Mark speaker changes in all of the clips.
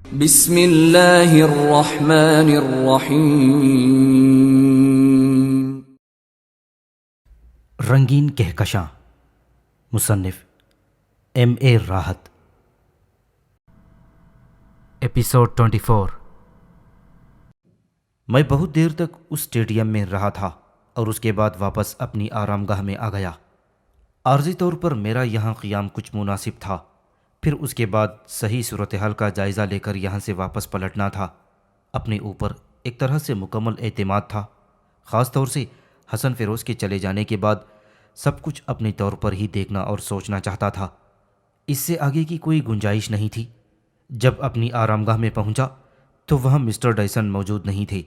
Speaker 1: بسم اللہ الرحمن الرحیم۔
Speaker 2: رنگین کہکشاں، مصنف ایم اے راحت۔ ایپیسوڈ 24۔ میں بہت دیر تک اس اسٹیڈیم میں رہا تھا اور اس کے بعد واپس اپنی آرام گاہ میں آ گیا۔ عارضی طور پر میرا یہاں قیام کچھ مناسب تھا، پھر اس کے بعد صحیح صورتحال کا جائزہ لے کر یہاں سے واپس پلٹنا تھا۔ اپنے اوپر ایک طرح سے مکمل اعتماد تھا، خاص طور سے حسن فیروز کے چلے جانے کے بعد سب کچھ اپنے طور پر ہی دیکھنا اور سوچنا چاہتا تھا۔ اس سے آگے کی کوئی گنجائش نہیں تھی۔ جب اپنی آرام گاہ میں پہنچا تو وہاں مسٹر ڈائسن موجود نہیں تھے۔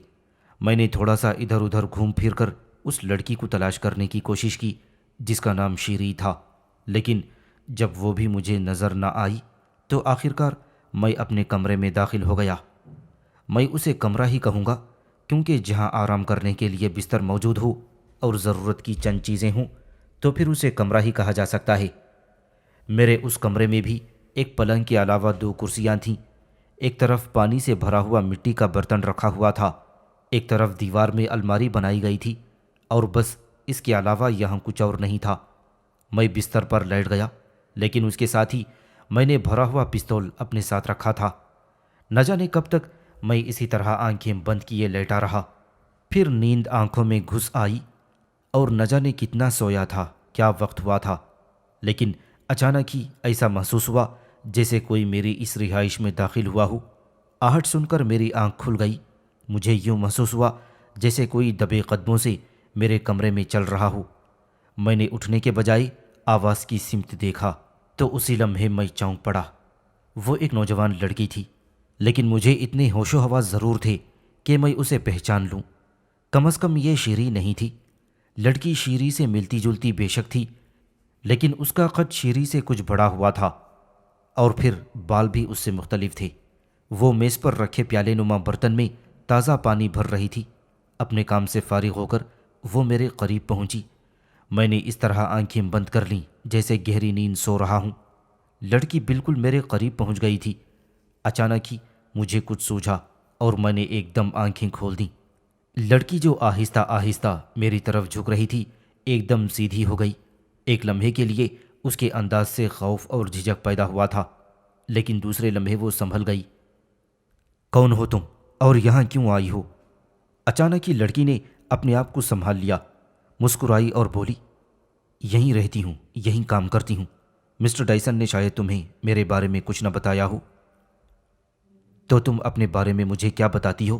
Speaker 2: میں نے تھوڑا سا ادھر ادھر گھوم پھر کر اس لڑکی کو تلاش کرنے کی کوشش کی جس کا نام شیری تھا، لیکن جب وہ بھی مجھے نظر نہ آئی تو آخرکار میں اپنے کمرے میں داخل ہو گیا۔ میں اسے کمرہ ہی کہوں گا کیونکہ جہاں آرام کرنے کے لیے بستر موجود ہو اور ضرورت کی چند چیزیں ہوں تو پھر اسے کمرہ ہی کہا جا سکتا ہے۔ میرے اس کمرے میں بھی ایک پلنگ کے علاوہ 2 کرسیاں تھیں۔ ایک طرف پانی سے بھرا ہوا مٹی کا برتن رکھا ہوا تھا، ایک طرف دیوار میں الماری بنائی گئی تھی، اور بس اس کے علاوہ یہاں کچھ اور نہیں تھا۔ میں بستر پر لیٹ گیا، لیکن اس کے ساتھ ہی میں نے بھرا ہوا پستول اپنے ساتھ رکھا تھا۔ نہ جانے کب تک میں اسی طرح آنکھیں بند کیے لیٹا رہا، پھر نیند آنکھوں میں گھس آئی اور نہ جانے کتنا سویا تھا، کیا وقت ہوا تھا، لیکن اچانک ہی ایسا محسوس ہوا جیسے کوئی میری اس رہائش میں داخل ہوا ہو۔ آہٹ سن کر میری آنکھ کھل گئی۔ مجھے یوں محسوس ہوا جیسے کوئی دبے قدموں سے میرے کمرے میں چل رہا ہو۔ میں نے اٹھنے کے بجائے آواز کی سمت دیکھا تو اسی لمحے میں چونک پڑا۔ وہ ایک نوجوان لڑکی تھی، لیکن مجھے اتنے ہوش و حواس ضرور تھے کہ میں اسے پہچان لوں۔ کم از کم یہ شیری نہیں تھی۔ لڑکی شیری سے ملتی جلتی بے شک تھی، لیکن اس کا قد شیری سے کچھ بڑا ہوا تھا، اور پھر بال بھی اس سے مختلف تھے۔ وہ میز پر رکھے پیالے نما برتن میں تازہ پانی بھر رہی تھی۔ اپنے کام سے فارغ ہو کر وہ میرے قریب پہنچی۔ میں نے اس طرح آنکھیں بند کر لیں جیسے گہری نیند سو رہا ہوں۔ لڑکی بالکل میرے قریب پہنچ گئی تھی۔ اچانک ہی مجھے کچھ سوجھا اور میں نے ایک دم آنکھیں کھول دیں۔ لڑکی جو آہستہ آہستہ میری طرف جھک رہی تھی ایک دم سیدھی ہو گئی۔ ایک لمحے کے لیے اس کے انداز سے خوف اور جھجک پیدا ہوا تھا، لیکن دوسرے لمحے وہ سنبھل گئی۔ کون ہو تم اور یہاں کیوں آئی ہو؟ اچانک ہی لڑکی نے اپنے آپ کو سنبھال لیا، مسکرائی اور بولی، یہیں رہتی ہوں، یہیں کام کرتی ہوں۔ مسٹر ڈائسن نے شاید تمہیں میرے بارے میں کچھ نہ بتایا ہو، تو تم اپنے بارے میں مجھے کیا بتاتی ہو؟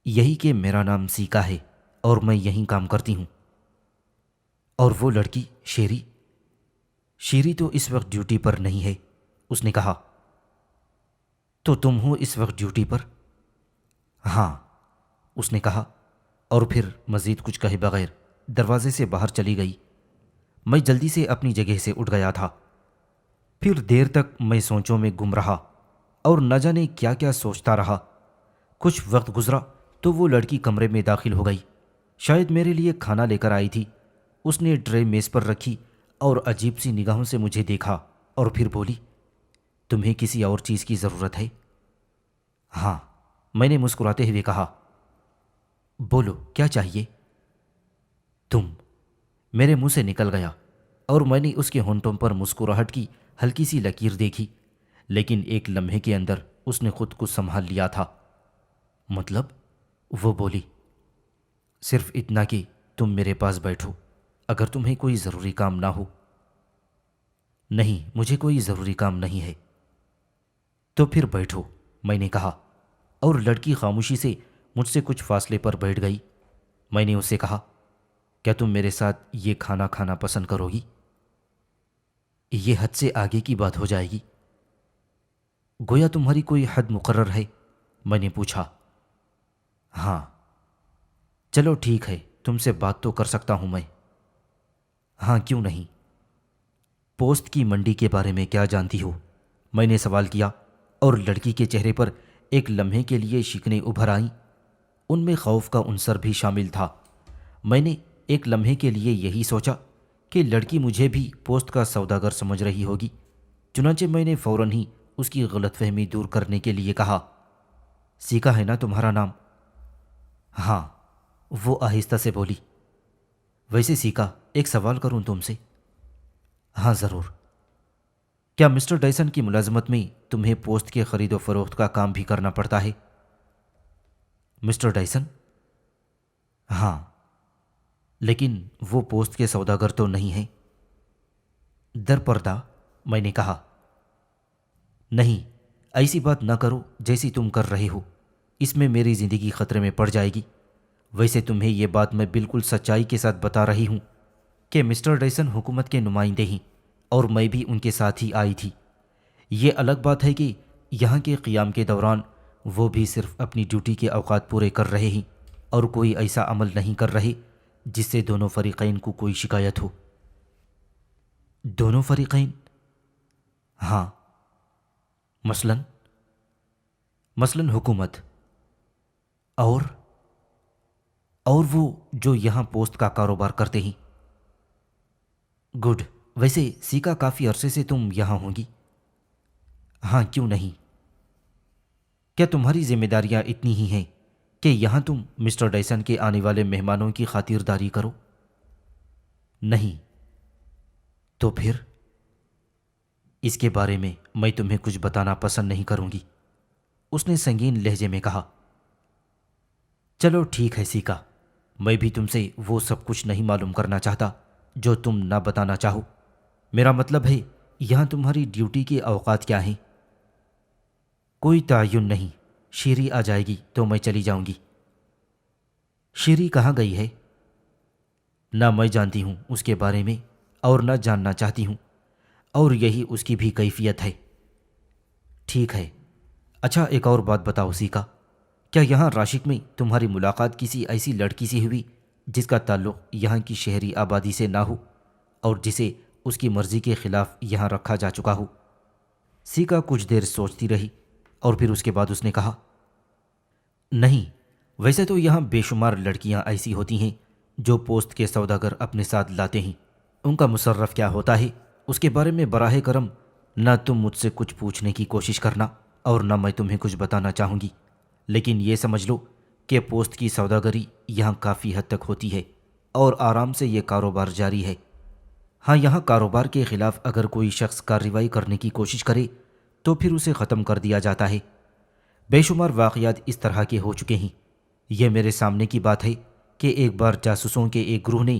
Speaker 2: یہی کہ میرا نام سیکا ہے اور میں یہیں کام کرتی ہوں۔ اور وہ لڑکی شیری؟ شیری تو اس وقت ڈیوٹی پر نہیں ہے، اس نے کہا۔ تو تم ہو اس وقت ڈیوٹی پر؟ ہاں، اس نے کہا، اور پھر مزید کچھ کہے بغیر دروازے سے باہر چلی گئی۔ میں جلدی سے اپنی جگہ سے اٹھ گیا تھا۔ پھر دیر تک میں سوچوں میں گم رہا اور نہ جانے کیا کیا سوچتا رہا۔ کچھ وقت گزرا تو وہ لڑکی کمرے میں داخل ہو گئی۔ شاید میرے لیے کھانا لے کر آئی تھی۔ اس نے ٹرے میز پر رکھی اور عجیب سی نگاہوں سے مجھے دیکھا اور پھر بولی، تمہیں کسی اور چیز کی ضرورت ہے؟ ہاں، میں نے مسکراتے ہوئے کہا۔ بولو، کیا چاہیے؟ تم، میرے منہ سے نکل گیا اور میں نے اس کے ہونٹوں پر مسکراہٹ کی ہلکی سی لکیر دیکھی، لیکن ایک لمحے کے اندر اس نے خود کو سنبھال لیا تھا۔ مطلب؟ وہ بولی، صرف اتنا کہ تم میرے پاس بیٹھو اگر تمہیں کوئی ضروری کام نہ ہو۔ نہیں، مجھے کوئی ضروری کام نہیں ہے۔ تو پھر بیٹھو، میں نے کہا، اور لڑکی خاموشی سے مجھ سے کچھ فاصلے پر بیٹھ گئی۔ میں نے اسے کہا، کیا تم میرے ساتھ یہ کھانا کھانا پسند کرو گی؟ یہ حد سے آگے کی بات ہو جائے گی۔ گویا تمہاری کوئی حد مقرر ہے؟ میں نے پوچھا۔ ہاں۔ چلو ٹھیک ہے، تم سے بات تو کر سکتا ہوں میں؟ ہاں، کیوں نہیں۔ پوسٹ کی منڈی کے بارے میں کیا جانتی ہو؟ میں نے سوال کیا، اور لڑکی کے چہرے پر ایک لمحے کے لیے شکنیں ابھر آئیں۔ ان میں خوف کا عنصر بھی شامل تھا۔ میں نے ایک لمحے کے لیے یہی سوچا کہ لڑکی مجھے بھی پوسٹ کا سوداگر سمجھ رہی ہوگی، چنانچہ میں نے فوراً ہی اس کی غلط فہمی دور کرنے کے لیے کہا، سیکا ہے نا تمہارا نام؟ ہاں، وہ آہستہ سے بولی۔ ویسے سیکا، ایک سوال کروں تم سے؟ ہاں ضرور۔ کیا مسٹر ڈائسن کی ملازمت میں تمہیں پوسٹ کے خرید و فروخت کا کام بھی کرنا پڑتا ہے؟ Mister Dyson? ہاں، لیکن وہ پوسٹ کے سوداگر تو نہیں ہیں۔ در پردہ میں نے کہا۔ نہیں، ایسی بات نہ کرو جیسی تم کر رہے ہو، اس میں میری زندگی خطرے میں پڑ جائے گی۔ ویسے تمہیں یہ بات میں بالکل سچائی کے ساتھ بتا رہی ہوں کہ مسٹر ڈائسن حکومت کے نمائندے ہیں اور میں بھی ان کے ساتھ ہی آئی تھی۔ یہ الگ بات ہے کہ یہاں کے قیام کے دوران وہ بھی صرف اپنی ڈیوٹی کے اوقات پورے کر رہے ہیں اور کوئی ایسا عمل نہیں کر رہے جس سے دونوں فریقین کو کوئی شکایت ہو۔ دونوں فریقین؟ ہاں، مثلاً حکومت اور وہ جو یہاں پوسٹ کا کاروبار کرتے ہیں۔ گڈ۔ ویسے سیکا، کافی عرصے سے تم یہاں ہوں گی؟ ہاں، کیوں نہیں؟ کیا تمہاری ذمہ داریاں اتنی ہی ہیں کہ یہاں تم مسٹر ڈائسن کے آنے والے مہمانوں کی خاطرداری کرو؟ نہیں۔ تو پھر؟ اس کے بارے میں تمہیں کچھ بتانا پسند نہیں کروں گی، اس نے سنگین لہجے میں کہا۔ چلو ٹھیک ہے سیکا، میں بھی تم سے وہ سب کچھ نہیں معلوم کرنا چاہتا جو تم نہ بتانا چاہو۔ میرا مطلب ہے، یہاں تمہاری ڈیوٹی کے اوقات کیا ہیں؟ کوئی تعین نہیں، شیری آ جائے گی تو میں چلی جاؤں گی۔ شیری کہاں گئی ہے؟ نہ میں جانتی ہوں اس کے بارے میں اور نہ جاننا چاہتی ہوں، اور یہی اس کی بھی کیفیت ہے۔ ٹھیک ہے۔ اچھا، ایک اور بات بتاؤ سیکا، کیا یہاں راشد میں تمہاری ملاقات کسی ایسی لڑکی سے ہوئی جس کا تعلق یہاں کی شہری آبادی سے نہ ہو اور جسے اس کی مرضی کے خلاف یہاں رکھا جا چکا ہو؟ سیکا کچھ دیر سوچتی رہی اور پھر اس کے بعد اس نے کہا، نہیں، ویسے تو یہاں بے شمار لڑکیاں ایسی ہوتی ہیں جو پوسٹ کے سوداگر اپنے ساتھ لاتے ہیں۔ ان کا مصرف کیا ہوتا ہے اس کے بارے میں براہ کرم نہ تم مجھ سے کچھ پوچھنے کی کوشش کرنا اور نہ میں تمہیں کچھ بتانا چاہوں گی، لیکن یہ سمجھ لو کہ پوسٹ کی سوداگری یہاں کافی حد تک ہوتی ہے اور آرام سے یہ کاروبار جاری ہے۔ ہاں، یہاں کاروبار کے خلاف اگر کوئی شخص کارروائی کرنے کی کوشش کرے تو پھر اسے ختم کر دیا جاتا ہے۔ بے شمار واقعات اس طرح کے ہو چکے ہیں۔ یہ میرے سامنے کی بات ہے کہ ایک بار جاسوسوں کے ایک گروہ نے،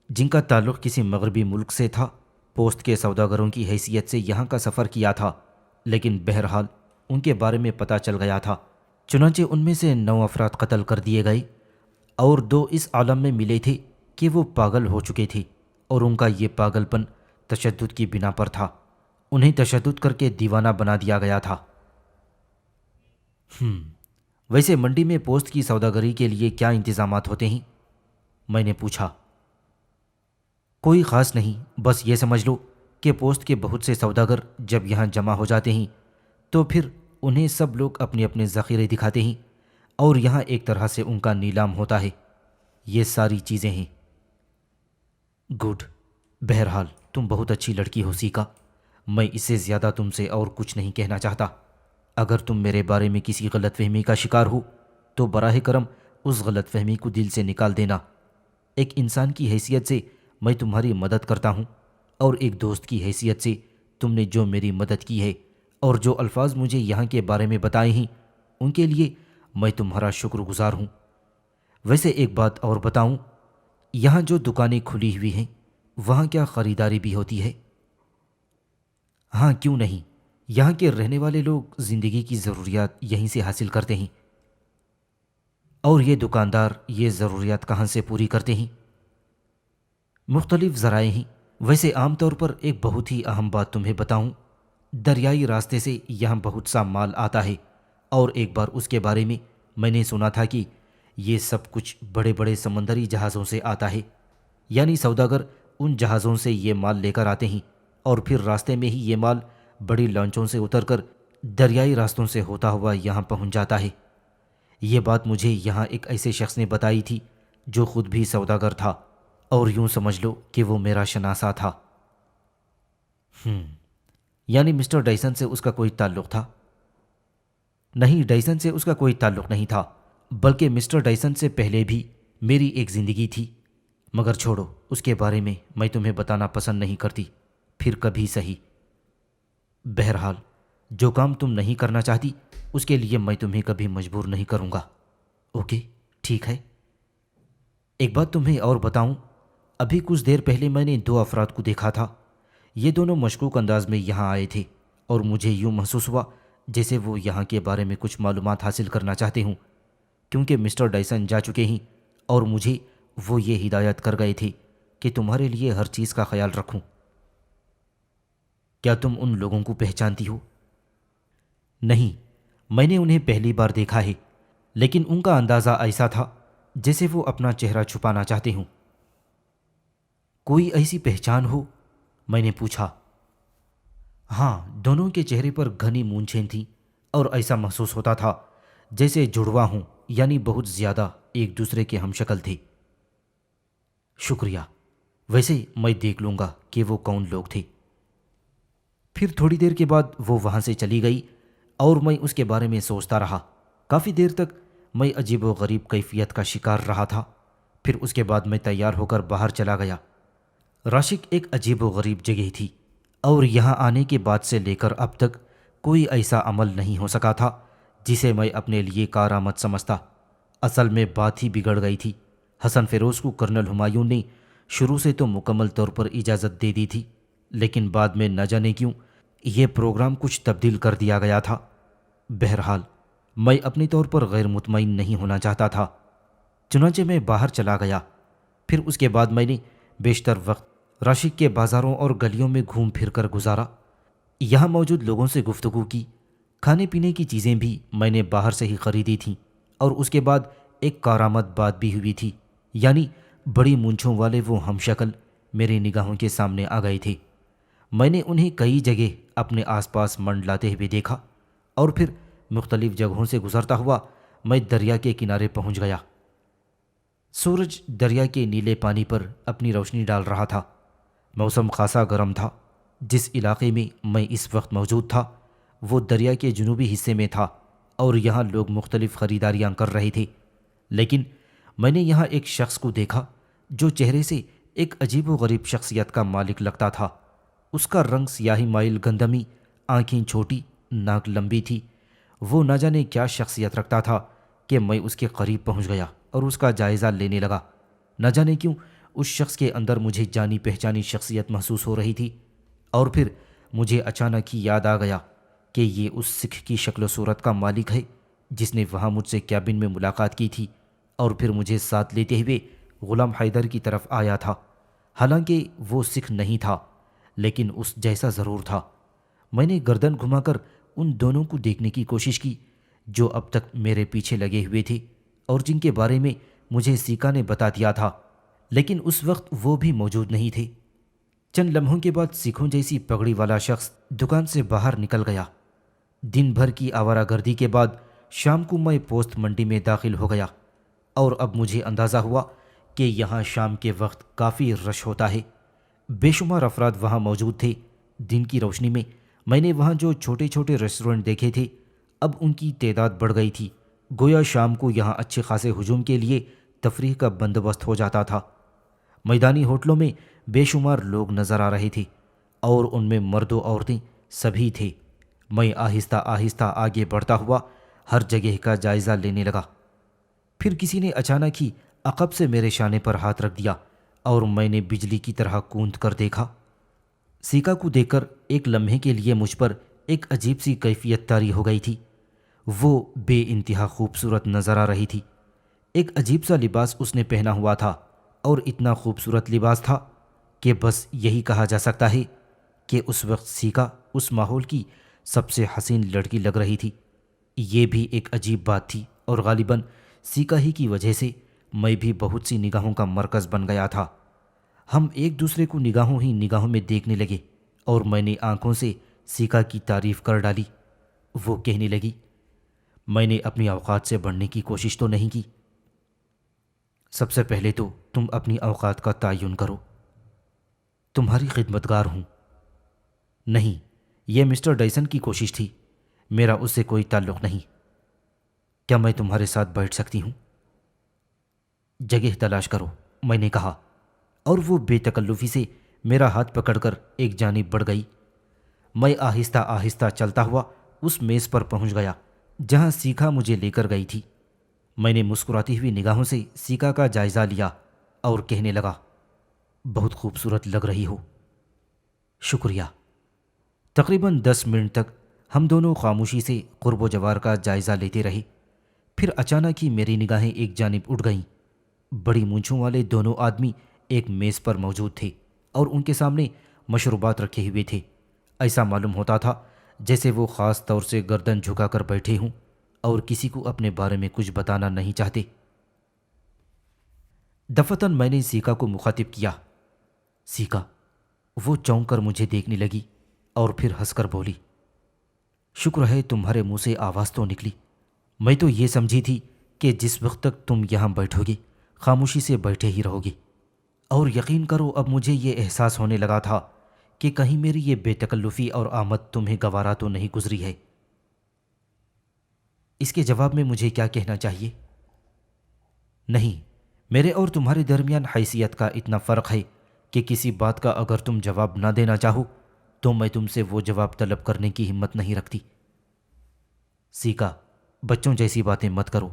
Speaker 2: جن کا تعلق کسی مغربی ملک سے تھا، پوسٹ کے سوداگروں کی حیثیت سے یہاں کا سفر کیا تھا، لیکن بہرحال ان کے بارے میں پتہ چل گیا تھا۔ چنانچہ ان میں سے 9 افراد قتل کر دیے گئے اور 2 اس عالم میں ملے تھے کہ وہ پاگل ہو چکے تھے، اور ان کا یہ پاگل پن تشدد کی بنا پر تھا۔ انہیں تشدد کر کے دیوانہ بنا دیا گیا تھا۔ ویسے منڈی میں پوسٹ کی سوداگری کے لیے کیا انتظامات ہوتے ہیں؟ میں نے پوچھا۔ کوئی خاص نہیں، بس یہ سمجھ لو کہ پوسٹ کے بہت سے سوداگر جب یہاں جمع ہو جاتے ہیں تو پھر انہیں سب لوگ اپنے اپنے ذخیرے دکھاتے ہیں اور یہاں ایک طرح سے ان کا نیلام ہوتا ہے۔ یہ ساری چیزیں ہیں۔ گڈ۔ بہرحال تم بہت اچھی لڑکی ہو سیکا، میں اس سے زیادہ تم سے اور کچھ نہیں کہنا چاہتا۔ اگر تم میرے بارے میں کسی غلط فہمی کا شکار ہو تو براہ کرم اس غلط فہمی کو دل سے نکال دینا۔ ایک انسان کی حیثیت سے میں تمہاری مدد کرتا ہوں، اور ایک دوست کی حیثیت سے تم نے جو میری مدد کی ہے اور جو الفاظ مجھے یہاں کے بارے میں بتائے ہیں، ان کے لیے میں تمہارا شکر گزار ہوں۔ ویسے ایک بات اور بتاؤں، یہاں جو دکانیں کھلی ہوئی ہیں وہاں کیا خریداری بھی ہوتی ہے؟ ہاں، کیوں نہیں، یہاں کے رہنے والے لوگ زندگی کی ضروریات یہیں سے حاصل کرتے ہیں۔ اور یہ دکاندار یہ ضروریات کہاں سے پوری کرتے ہیں؟ مختلف ذرائع ہیں۔ ویسے عام طور پر ایک بہت ہی اہم بات تمہیں بتاؤں، دریائی راستے سے یہاں بہت سا مال آتا ہے، اور ایک بار اس کے بارے میں نے سنا تھا کہ یہ سب کچھ بڑے بڑے سمندری جہازوں سے آتا ہے، یعنی سوداگر ان جہازوں سے یہ مال لے کر آتے ہیں اور پھر راستے میں ہی یہ مال بڑی لانچوں سے اتر کر دریائی راستوں سے ہوتا ہوا یہاں پہنچ جاتا ہے۔ یہ بات مجھے یہاں ایک ایسے شخص نے بتائی تھی جو خود بھی سوداگر تھا، اور یوں سمجھ لو کہ وہ میرا شناسا تھا۔ یعنی مسٹر ڈائسن سے اس کا کوئی تعلق تھا؟ نہیں، ڈائسن سے اس کا کوئی تعلق نہیں تھا، بلکہ مسٹر ڈائسن سے پہلے بھی میری ایک زندگی تھی، مگر چھوڑو، اس کے بارے میں تمہیں بتانا پسند نہیں کرتی، پھر کبھی صحیح۔ بہرحال جو کام تم نہیں کرنا چاہتی اس کے لیے میں تمہیں کبھی مجبور نہیں کروں گا۔ اوکے، ٹھیک ہے۔ ایک بات تمہیں اور بتاؤں، ابھی کچھ دیر پہلے میں نے 2 افراد کو دیکھا تھا۔ یہ دونوں مشکوک انداز میں یہاں آئے تھے اور مجھے یوں محسوس ہوا جیسے وہ یہاں کے بارے میں کچھ معلومات حاصل کرنا چاہتے ہوں، کیونکہ مسٹر ڈائسن جا چکے ہیں اور مجھے وہ یہ ہدایت کر گئے تھے کہ تمہارے لیے ہر چیز کا خیال رکھوں۔ کیا تم ان لوگوں کو پہچانتی ہو؟ نہیں، میں نے انہیں پہلی بار دیکھا ہے، لیکن ان کا اندازہ ایسا تھا جیسے وہ اپنا چہرہ چھپانا چاہتے ہوں۔ کوئی ایسی پہچان ہو؟ میں نے پوچھا۔ ہاں، دونوں کے چہرے پر گھنی مونچھیں تھیں اور ایسا محسوس ہوتا تھا جیسے جڑواں ہوں، یعنی بہت زیادہ ایک دوسرے کے ہم شکل تھے۔ شکریہ، ویسے میں دیکھ لوں گا کہ وہ کون لوگ تھے۔ پھر تھوڑی دیر کے بعد وہ وہاں سے چلی گئی اور میں اس کے بارے میں سوچتا رہا۔ کافی دیر تک میں عجیب و غریب کیفیت کا شکار رہا تھا۔ پھر اس کے بعد میں تیار ہو کر باہر چلا گیا۔ راشک ایک عجیب و غریب جگہ تھی، اور یہاں آنے کے بعد سے لے کر اب تک کوئی ایسا عمل نہیں ہو سکا تھا جسے میں اپنے لیے کارآمد سمجھتا۔ اصل میں بات ہی بگڑ گئی تھی۔ حسن فیروز کو کرنل ہمایوں نے شروع سے تو مکمل طور پر اجازت دے دی تھی، لیکن بعد میں نہ جانے کیوں یہ پروگرام کچھ تبدیل کر دیا گیا تھا۔ بہرحال میں اپنے طور پر غیر مطمئن نہیں ہونا چاہتا تھا، چنانچہ میں باہر چلا گیا۔ پھر اس کے بعد میں نے بیشتر وقت راشک کے بازاروں اور گلیوں میں گھوم پھر کر گزارا۔ یہاں موجود لوگوں سے گفتگو کی، کھانے پینے کی چیزیں بھی میں نے باہر سے ہی خریدی تھیں، اور اس کے بعد ایک کارآمد بات بھی ہوئی تھی، یعنی بڑی مونچھوں والے وہ ہم شکل میری نگاہوں کے سامنے آ گئے تھے۔ میں نے انہیں کئی جگہ اپنے آس پاس منڈلاتے ہوئے دیکھا، اور پھر مختلف جگہوں سے گزرتا ہوا میں دریا کے کنارے پہنچ گیا۔ سورج دریا کے نیلے پانی پر اپنی روشنی ڈال رہا تھا۔ موسم خاصا گرم تھا۔ جس علاقے میں میں اس وقت موجود تھا وہ دریا کے جنوبی حصے میں تھا، اور یہاں لوگ مختلف خریداریاں کر رہے تھے، لیکن میں نے یہاں ایک شخص کو دیکھا جو چہرے سے ایک عجیب و غریب شخصیت کا مالک لگتا تھا۔ اس کا رنگ سیاہی مائل گندمی، آنکھیں چھوٹی، ناک لمبی تھی۔ وہ نہ جانے کیا شخصیت رکھتا تھا کہ میں اس کے قریب پہنچ گیا اور اس کا جائزہ لینے لگا۔ نہ جانے کیوں اس شخص کے اندر مجھے جانی پہچانی شخصیت محسوس ہو رہی تھی، اور پھر مجھے اچانک ہی یاد آ گیا کہ یہ اس سکھ کی شکل و صورت کا مالک ہے جس نے وہاں مجھ سے کیبن میں ملاقات کی تھی اور پھر مجھے ساتھ لیتے ہوئے غلام حیدر کی طرف آیا تھا۔ حالانکہ وہ سکھ نہیں تھا، لیکن اس جیسا ضرور تھا۔ میں نے گردن گھما کر ان دونوں کو دیکھنے کی کوشش کی جو اب تک میرے پیچھے لگے ہوئے تھے اور جن کے بارے میں مجھے سیکا نے بتا دیا تھا، لیکن اس وقت وہ بھی موجود نہیں تھے۔ چند لمحوں کے بعد سکھوں جیسی پگڑی والا شخص دکان سے باہر نکل گیا۔ دن بھر کی آوارہ گردی کے بعد شام کو میں پوسٹ منڈی میں داخل ہو گیا، اور اب مجھے اندازہ ہوا کہ یہاں شام کے وقت کافی رش ہوتا ہے۔ بے شمار افراد وہاں موجود تھے۔ دن کی روشنی میں نے وہاں جو چھوٹے چھوٹے ریسٹورنٹ دیکھے تھے اب ان کی تعداد بڑھ گئی تھی۔ گویا شام کو یہاں اچھے خاصے ہجوم کے لیے تفریح کا بندوبست ہو جاتا تھا۔ میدانی ہوٹلوں میں بے شمار لوگ نظر آ رہے تھے، اور ان میں مرد و عورتیں سبھی تھے۔ میں آہستہ آہستہ آگے بڑھتا ہوا ہر جگہ کا جائزہ لینے لگا۔ پھر کسی نے اچانک ہی عقب سے میرے شانے پر ہاتھ رکھ دیا، اور میں نے بجلی کی طرح کوند کر دیکھا۔ سیکا کو دیکھ کر ایک لمحے کے لیے مجھ پر ایک عجیب سی کیفیت طاری ہو گئی تھی۔ وہ بے انتہا خوبصورت نظر آ رہی تھی۔ ایک عجیب سا لباس اس نے پہنا ہوا تھا، اور اتنا خوبصورت لباس تھا کہ بس یہی کہا جا سکتا ہے کہ اس وقت سیکا اس ماحول کی سب سے حسین لڑکی لگ رہی تھی۔ یہ بھی ایک عجیب بات تھی، اور غالباً سیکا ہی کی وجہ سے میں بھی بہت سی نگاہوں کا مرکز بن گیا تھا۔ ہم ایک دوسرے کو نگاہوں ہی نگاہوں میں دیکھنے لگے، اور میں نے آنکھوں سے سیکا کی تعریف کر ڈالی۔ وہ کہنے لگی، میں نے اپنی اوقات سے بڑھنے کی کوشش تو نہیں کی۔ سب سے پہلے تو تم اپنی اوقات کا تعین کرو۔ تمہاری خدمتگار ہوں۔ نہیں، یہ مسٹر ڈائسن کی کوشش تھی، میرا اس سے کوئی تعلق نہیں۔ کیا میں تمہارے ساتھ بیٹھ سکتی ہوں؟ جگہ تلاش کرو، میں نے کہا، اور وہ بے تکلفی سے میرا ہاتھ پکڑ کر ایک جانب بڑھ گئی۔ میں آہستہ آہستہ چلتا ہوا اس میز پر پہنچ گیا جہاں سیکھا مجھے لے کر گئی تھی۔ میں نے مسکراتی ہوئی نگاہوں سے سیکھا کا جائزہ لیا اور کہنے لگا، بہت خوبصورت لگ رہی ہو۔ شکریہ۔ تقریباً 10 منٹ تک ہم دونوں خاموشی سے قرب و جوار کا جائزہ لیتے رہے۔ پھر اچانک ہی میری نگاہیں ایک جانب اٹھ گئیں۔ بڑی مونچھوں والے دونوں آدمی ایک میز پر موجود تھے اور ان کے سامنے مشروبات رکھے ہوئے تھے۔ ایسا معلوم ہوتا تھا جیسے وہ خاص طور سے گردن جھکا کر بیٹھے ہوں اور کسی کو اپنے بارے میں کچھ بتانا نہیں چاہتے۔ دفعتاً میں نے سیکا کو مخاطب کیا۔ سیکا، وہ چونک کر مجھے دیکھنے لگی اور پھر ہنس کر بولی، شکر ہے تمہارے منہ سے آواز تو نکلی۔ میں تو یہ سمجھی تھی کہ جس وقت تک تم یہاں بیٹھو گی خاموشی سے بیٹھے ہی رہو گی، اور یقین کرو اب مجھے یہ احساس ہونے لگا تھا کہ کہیں میری یہ بے تکلفی اور آمد تمہیں گوارا تو نہیں گزری ہے۔ اس کے جواب میں مجھے کیا کہنا چاہیے؟ نہیں، میرے اور تمہارے درمیان حیثیت کا اتنا فرق ہے کہ کسی بات کا اگر تم جواب نہ دینا چاہو تو میں تم سے وہ جواب طلب کرنے کی ہمت نہیں رکھتی۔ سیکا، بچوں جیسی باتیں مت کرو۔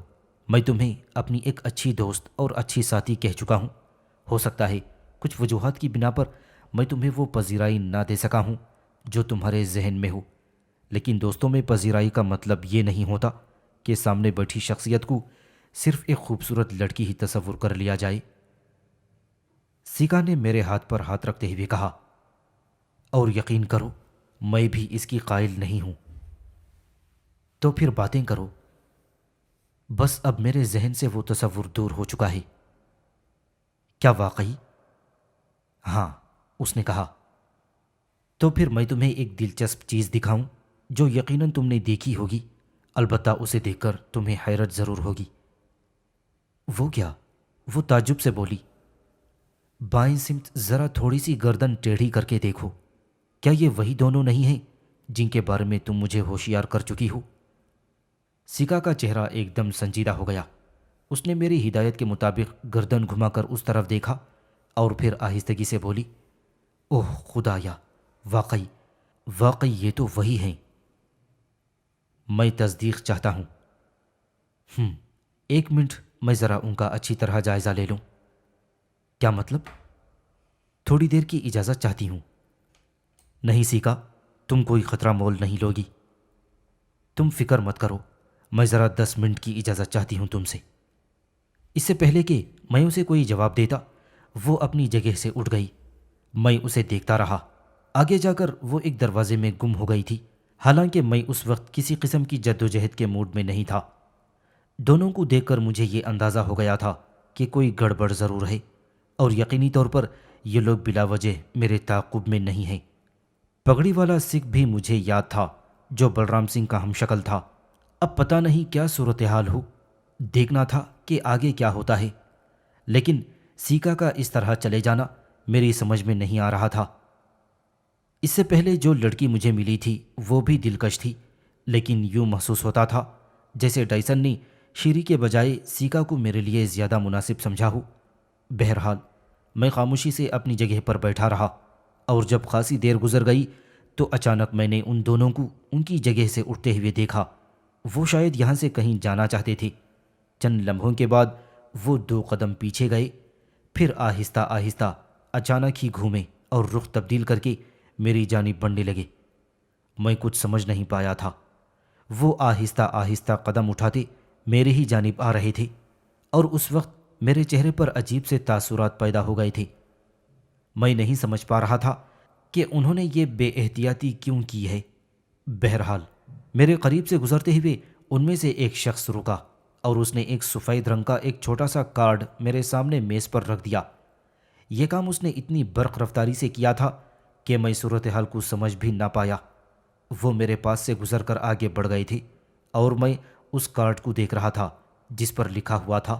Speaker 2: میں تمہیں اپنی ایک اچھی دوست اور اچھی ساتھی کہہ چکا ہوں۔ ہو سکتا ہے کچھ وجوہات کی بنا پر میں تمہیں وہ پذیرائی نہ دے سکا ہوں جو تمہارے ذہن میں ہو، لیکن دوستوں میں پذیرائی کا مطلب یہ نہیں ہوتا کہ سامنے بیٹھی شخصیت کو صرف ایک خوبصورت لڑکی ہی تصور کر لیا جائے۔ سیکا نے میرے ہاتھ پر ہاتھ رکھتے ہوئے کہا، اور یقین کرو میں بھی اس کی قائل نہیں ہوں۔ تو پھر باتیں کرو۔ بس اب میرے ذہن سے وہ تصور دور ہو چکا ہے۔ کیا واقعی؟ ہاں، اس نے کہا۔ تو پھر میں تمہیں ایک دلچسپ چیز دکھاؤں جو یقیناً تم نے دیکھی ہوگی، البتہ اسے دیکھ کر تمہیں حیرت ضرور ہوگی۔ وہ کیا؟ وہ تعجب سے بولی۔ بائیں سمت ذرا تھوڑی سی گردن ٹیڑھی کر کے دیکھو۔ کیا یہ وہی دونوں نہیں ہیں جن کے بارے میں تم مجھے ہوشیار کر چکی ہو؟ سیکا کا چہرہ ایک دم سنجیدہ ہو گیا۔ اس نے میری ہدایت کے مطابق گردن گھما کر اس طرف دیکھا اور پھر آہستگی سے بولی، اوہ خدایا، واقعی واقعی یہ تو وہی ہیں۔ میں تصدیق چاہتا ہوں۔ ایک منٹ میں ذرا ان کا اچھی طرح جائزہ لے لوں۔ کیا مطلب؟ تھوڑی دیر کی اجازت چاہتی ہوں۔ نہیں سیکا، تم کوئی خطرہ مول نہیں لوگی۔ تم فکر مت کرو، میں ذرا 10 منٹ کی اجازت چاہتی ہوں تم سے۔ اس سے پہلے کہ میں اسے کوئی جواب دیتا وہ اپنی جگہ سے اٹھ گئی۔ میں اسے دیکھتا رہا۔ آگے جا کر وہ ایک دروازے میں گم ہو گئی تھی، حالانکہ میں اس وقت کسی قسم کی جدوجہد کے موڈ میں نہیں تھا۔ دونوں کو دیکھ کر مجھے یہ اندازہ ہو گیا تھا کہ کوئی گڑبڑ ضرور ہے، اور یقینی طور پر یہ لوگ بلا وجہ میرے تعاقب میں نہیں ہیں۔ پگڑی والا سکھ بھی مجھے یاد تھا جو بلرام سنگھ کا ہم شکل تھا۔ اب پتہ نہیں کیا صورتحال ہو، دیکھنا تھا کہ آگے کیا ہوتا ہے، لیکن سیکا کا اس طرح چلے جانا میری سمجھ میں نہیں آ رہا تھا۔ اس سے پہلے جو لڑکی مجھے ملی تھی وہ بھی دلکش تھی، لیکن یوں محسوس ہوتا تھا جیسے ڈائسن نے شیری کے بجائے سیکا کو میرے لیے زیادہ مناسب سمجھا ہو۔ بہرحال میں خاموشی سے اپنی جگہ پر بیٹھا رہا، اور جب خاصی دیر گزر گئی تو اچانک میں نے ان دونوں کو ان کی جگہ سے اٹھتے ہوئے دیکھا۔ وہ شاید یہاں سے کہیں جانا چاہتے تھے۔ چند لمحوں کے بعد وہ 2 قدم پیچھے گئے، پھر آہستہ آہستہ اچانک ہی گھومے اور رخ تبدیل کر کے میری جانب بڑھنے لگے۔ میں کچھ سمجھ نہیں پایا تھا۔ وہ آہستہ آہستہ قدم اٹھاتے میرے ہی جانب آ رہے تھے، اور اس وقت میرے چہرے پر عجیب سے تاثرات پیدا ہو گئے تھے۔ میں نہیں سمجھ پا رہا تھا کہ انہوں نے یہ بے احتیاطی کیوں کی ہے۔ بہرحال میرے قریب سے گزرتے ہوئے ان میں سے ایک شخص رکا، اور اس نے ایک سفید رنگ کا ایک چھوٹا سا کارڈ میرے سامنے میز پر رکھ دیا۔ یہ کام اس نے اتنی برق رفتاری سے کیا تھا کہ میں صورتحال کو سمجھ بھی نہ پایا۔ وہ میرے پاس سے گزر کر آگے بڑھ گئے تھے، اور میں اس کارڈ کو دیکھ رہا تھا جس پر لکھا ہوا تھا،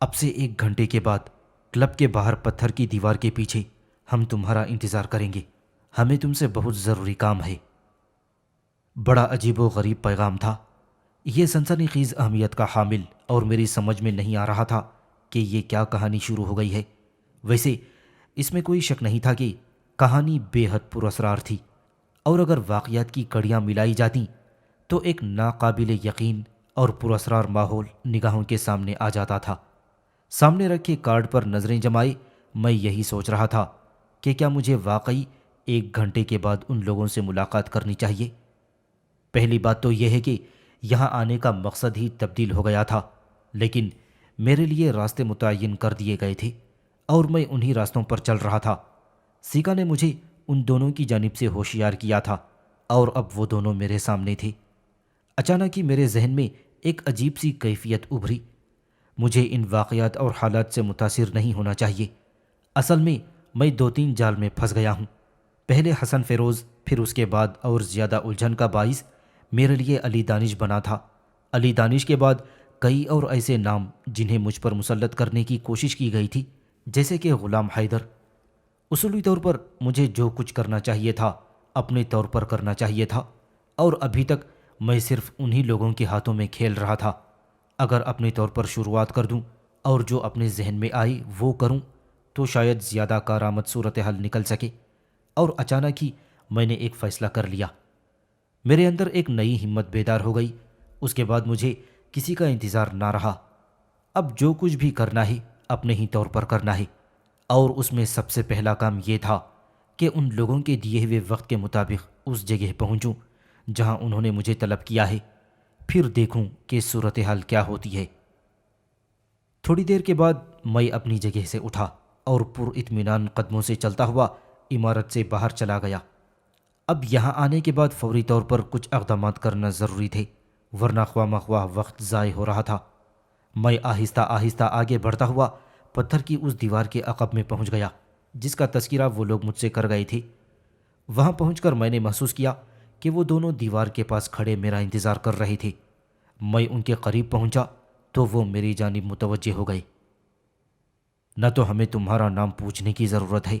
Speaker 2: اب سے 1 گھنٹے کے بعد کلب کے باہر پتھر کی دیوار کے پیچھے ہم تمہارا انتظار کریں گے۔ ہمیں تم سے بہت ضروری کام ہے۔ بڑا عجیب و غریب پیغام تھا، یہ سنسنی خیز اہمیت کا حامل، اور میری سمجھ میں نہیں آ رہا تھا کہ یہ کیا کہانی شروع ہو گئی ہے۔ ویسے اس میں کوئی شک نہیں تھا کہ کہانی بے حد پر اسرار تھی، اور اگر واقعات کی کڑیاں ملائی جاتیں تو ایک ناقابل یقین اور پر اسرار ماحول نگاہوں کے سامنے آ جاتا تھا۔ سامنے رکھے کارڈ پر نظریں جمائے میں یہی سوچ رہا تھا کہ کیا مجھے واقعی 1 گھنٹے کے بعد ان لوگوں سے ملاقات کرنی چاہیے۔ پہلی بات تو یہ ہے کہ یہاں آنے کا مقصد ہی تبدیل ہو گیا تھا، لیکن میرے لیے راستے متعین کر دیے گئے تھے اور میں انہی راستوں پر چل رہا تھا۔ سیکا نے مجھے ان دونوں کی جانب سے ہوشیار کیا تھا، اور اب وہ دونوں میرے سامنے تھے۔ اچانک ہی میرے ذہن میں ایک عجیب سی کیفیت ابھری۔ مجھے ان واقعات اور حالات سے متاثر نہیں ہونا چاہیے۔ اصل میں 2-3 جال میں پھنس گیا ہوں۔ پہلے حسن فیروز، پھر اس کے بعد اور زیادہ الجھن کا باعث میرے لیے علی دانش بنا تھا۔ علی دانش کے بعد کئی اور ایسے نام جنہیں مجھ پر مسلط کرنے کی کوشش کی گئی تھی، جیسے کہ غلام حیدر۔ اصولی طور پر مجھے جو کچھ کرنا چاہیے تھا اپنے طور پر کرنا چاہیے تھا، اور ابھی تک میں صرف انہی لوگوں کے ہاتھوں میں کھیل رہا تھا۔ اگر اپنے طور پر شروعات کر دوں اور جو اپنے ذہن میں آئی وہ کروں تو شاید زیادہ کارآمد صورتحال نکل سکے۔ اور اچانک ہی میں نے ایک فیصلہ کر لیا۔ میرے اندر ایک نئی ہمت بیدار ہو گئی۔ اس کے بعد مجھے کسی کا انتظار نہ رہا۔ اب جو کچھ بھی کرنا ہے اپنے ہی طور پر کرنا ہے، اور اس میں سب سے پہلا کام یہ تھا کہ ان لوگوں کے دیے ہوئے وقت کے مطابق اس جگہ پہنچوں جہاں انہوں نے مجھے طلب کیا ہے، پھر دیکھوں کہ صورتحال کیا ہوتی ہے۔ تھوڑی دیر کے بعد میں اپنی جگہ سے اٹھا اور پر اطمینان قدموں سے چلتا ہوا عمارت سے باہر چلا گیا۔ اب یہاں آنے کے بعد فوری طور پر کچھ اقدامات کرنا ضروری تھے، ورنہ خواہ مخواہ وقت ضائع ہو رہا تھا۔ میں آہستہ آہستہ آگے بڑھتا ہوا پتھر کی اس دیوار کے عقب میں پہنچ گیا جس کا تذکرہ وہ لوگ مجھ سے کر گئے تھے۔ وہاں پہنچ کر میں نے محسوس کیا کہ وہ دونوں دیوار کے پاس کھڑے میرا انتظار کر رہے تھے۔ میں ان کے قریب پہنچا تو وہ میری جانب متوجہ ہو گئے۔ نہ تو ہمیں تمہارا نام پوچھنے کی ضرورت ہے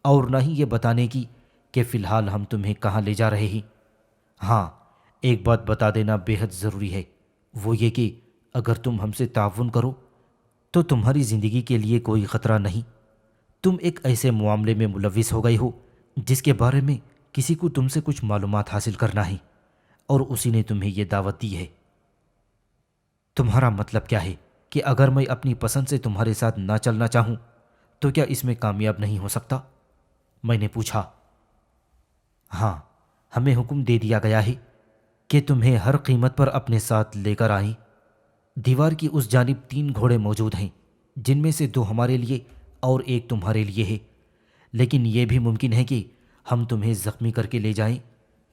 Speaker 2: اور نہ ہی یہ بتانے کی کہ فی الحال ہم تمہیں کہاں لے جا رہے ہیں۔ ہاں، ایک بات بتا دینا بے حد ضروری ہے، وہ یہ کہ اگر تم ہم سے تعاون کرو تو تمہاری زندگی کے لیے کوئی خطرہ نہیں۔ تم ایک ایسے معاملے میں ملوث ہو گئے ہو جس کے بارے میں کسی کو تم سے کچھ معلومات حاصل کرنا ہے، اور اسی نے تمہیں یہ دعوت دی ہے۔ تمہارا مطلب کیا ہے کہ اگر میں اپنی پسند سے تمہارے ساتھ نہ چلنا چاہوں تو کیا اس میں کامیاب نہیں ہو سکتا؟ میں نے پوچھا۔ ہاں، ہمیں حکم دے دیا گیا ہے کہ تمہیں ہر قیمت پر اپنے ساتھ لے کر آئیں۔ دیوار کی اس جانب 3 گھوڑے موجود ہیں، جن میں سے 2 ہمارے لیے اور ایک تمہارے لیے ہے، لیکن یہ بھی ممکن ہے کہ ہم تمہیں زخمی کر کے لے جائیں،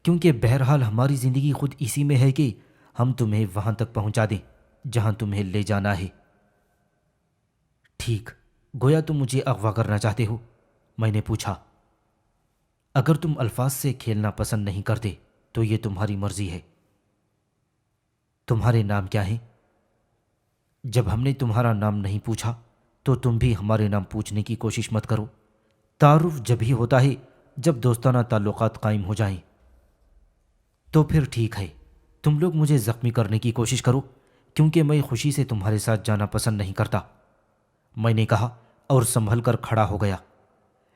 Speaker 2: کیونکہ بہرحال ہماری زندگی خود اسی میں ہے کہ ہم تمہیں وہاں تک پہنچا دیں جہاں تمہیں لے جانا ہے۔ ٹھیک، گویا تم مجھے اغوا کرنا چاہتے ہو؟ میں نے پوچھا۔ اگر تم الفاظ سے کھیلنا پسند نہیں کرتے تو یہ تمہاری مرضی ہے۔ تمہارے نام کیا ہیں؟ جب ہم نے تمہارا نام نہیں پوچھا تو تم بھی ہمارے نام پوچھنے کی کوشش مت کرو۔ تعارف جب ہی ہوتا ہے جب دوستانہ تعلقات قائم ہو جائیں۔ تو پھر ٹھیک ہے، تم لوگ مجھے زخمی کرنے کی کوشش کرو، کیونکہ میں خوشی سے تمہارے ساتھ جانا پسند نہیں کرتا، میں نے کہا اور سنبھل کر کھڑا ہو گیا۔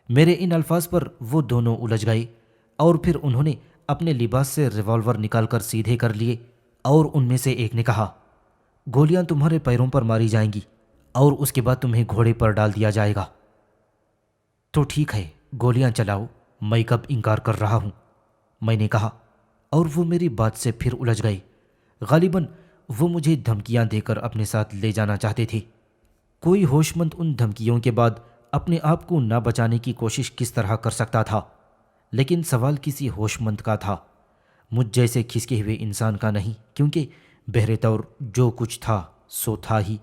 Speaker 2: میرے ان الفاظ پر وہ دونوں الجھ گئے، اور پھر انہوں نے اپنے لباس سے ریوالور نکال کر سیدھے کر لیے، اور ان میں سے ایک نے کہا، گولیاں تمہارے پیروں پر ماری جائیں گی اور اس کے بعد تمہیں گھوڑے پر ڈال دیا جائے گا۔ تو ٹھیک ہے، گولیاں چلاؤ، میں کب انکار کر رہا ہوں، میں نے کہا، اور وہ میری بات سے پھر الجھ گئے۔ غالباً وہ مجھے دھمکیاں دے کر اپنے ساتھ لے جانا چاہتے تھے۔ کوئی ہوش مند ان دھمکیوں کے بعد اپنے آپ کو نہ بچانے کی کوشش کس طرح کر سکتا تھا؟ لیکن سوال کسی ہوش مند کا تھا، مجھ جیسے کھسکے ہوئے انسان کا نہیں، کیونکہ بہرے طور جو کچھ تھا سو تھا ہی۔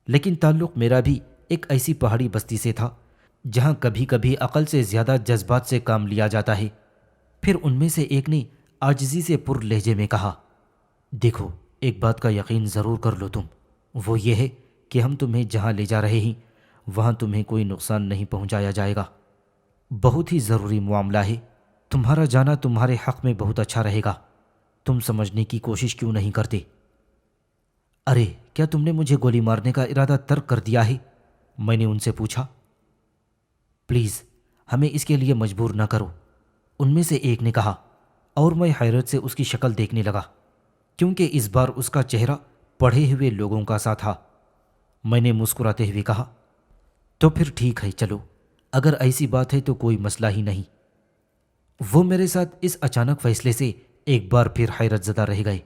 Speaker 2: لیکن تعلق میرا بھی ایک ایسی پہاڑی بستی سے تھا جہاں کبھی کبھی عقل سے زیادہ جذبات سے کام لیا جاتا ہے۔ پھر ان میں سے ایک نے عاجزی سے پر لہجے میں کہا، دیکھو، ایک بات کا یقین ضرور کر لو تم، وہ یہ ہے کہ ہم تمہیں جہاں لے جا رہے ہیں وہاں تمہیں کوئی نقصان نہیں پہنچایا جائے گا۔ بہت ہی ضروری معاملہ ہے، تمہارا جانا تمہارے حق میں بہت اچھا رہے گا، تم سمجھنے کی کوشش کیوں نہیں کرتے؟ ارے کیا تم نے مجھے گولی مارنے کا ارادہ ترک کر دیا ہے؟ میں نے ان سے پوچھا۔ پلیز ہمیں اس کے لیے مجبور نہ کرو، ان میں سے ایک نے کہا، اور میں حیرت سے اس کی شکل دیکھنے لگا کیونکہ اس بار اس کا چہرہ پڑھے ہوئے لوگوں کا سا تھا۔ میں نے مسکراتے ہوئے کہا، تو پھر ٹھیک ہے، چلو، اگر ایسی بات ہے تو کوئی مسئلہ ہی نہیں۔ وہ میرے ساتھ اس اچانک فیصلے سے ایک بار پھر حیرت زدہ رہ گئے۔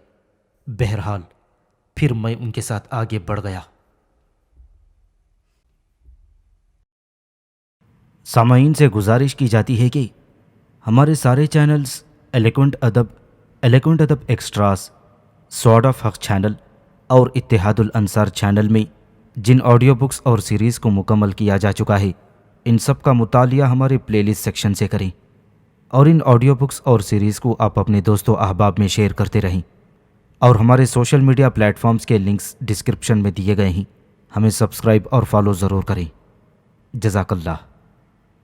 Speaker 2: بہرحال پھر میں ان کے ساتھ آگے بڑھ گیا۔ سامعین سے گزارش کی جاتی ہے کہ ہمارے سارے چینلز ایلیکونٹ ادب ایکسٹراز، سوارڈ آف حق چینل اور اتحاد الانصار چینل میں جن آڈیو بکس اور سیریز کو مکمل کیا جا چکا ہے، ان سب کا مطالعہ ہمارے پلے لسٹ سیکشن سے کریں، اور ان آڈیو بکس اور سیریز کو آپ اپنے دوست و احباب میں شیئر کرتے رہیں، اور ہمارے سوشل میڈیا پلیٹ فارمز کے لنکس ڈسکرپشن میں دیے گئے ہیں، ہمیں سبسکرائب اور فالو ضرور کریں۔ جزاک اللہ۔